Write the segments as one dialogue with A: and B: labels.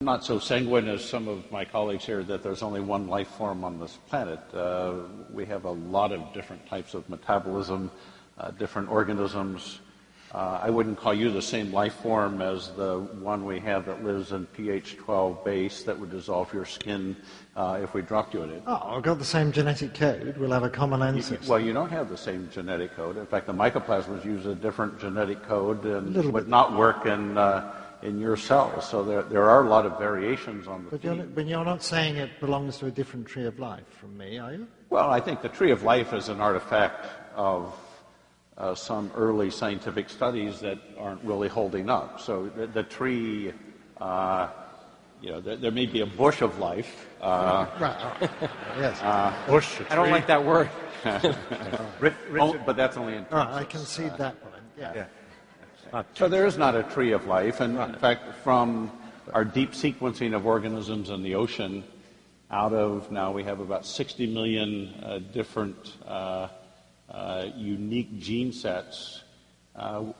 A: Not so sanguine as some of my colleagues here that there's only one life form on this planet. We have a lot of different types of metabolism, different organisms. I wouldn't call you the same life form as the one we have that lives in pH 12 base that would dissolve your skin if we dropped you in it.
B: Oh, I've got the same genetic code. We'll have a common ancestor.
A: Well, you don't have the same genetic code. In fact, the mycoplasmas use a different genetic code and would not work in your cells. So there are a lot of variations on the theme.
B: But you're not saying it belongs to a different tree of life from me, are you?
A: Well, I think the tree of life is an artifact of some early scientific studies that aren't really holding up. So the tree, there may be a bush of life.
B: Yes.
C: Bush, a tree.
D: I don't like that word.
A: But that's only in
B: I concede that point. Yeah.
A: So there is not a tree of life, and in fact, from our deep sequencing of organisms in the ocean, out of now we have about 60 million different unique gene sets.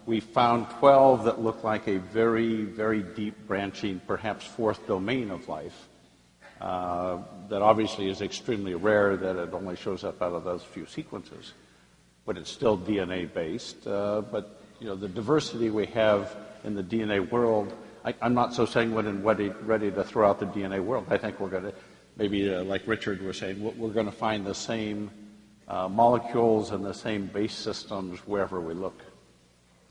A: We found 12 that look like a very, very deep branching, perhaps fourth domain of life. That obviously is extremely rare that it only shows up out of those few sequences. But it's still DNA based. But the diversity we have in the DNA world, I'm not so sanguine and ready to throw out the DNA world. I think we're going to, maybe like Richard was saying, we're going to find the same molecules and the same base systems wherever we look.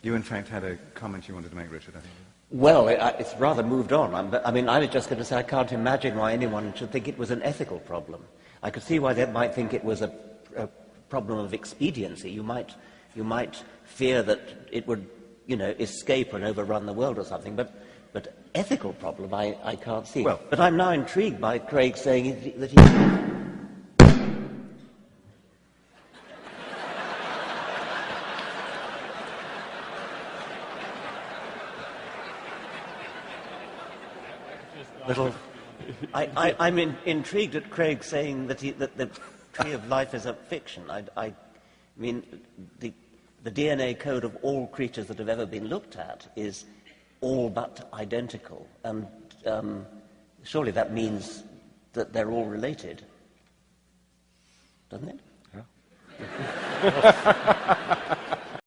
C: You, in fact, had a comment you wanted to make, Richard, I think.
D: Well, it's rather moved on. I was just going to say I can't imagine why anyone should think it was an ethical problem. I could see why they might think it was a problem of expediency. You might fear that it would, escape and overrun the world or something. But ethical problem, I can't see.
C: Well,
D: but I'm now intrigued by Craig saying that he... I'm intrigued at Craig saying that the tree of life is a fiction. I mean, the DNA code of all creatures that have ever been looked at is all but identical, and surely that means that they're all related, doesn't it?
C: Yeah.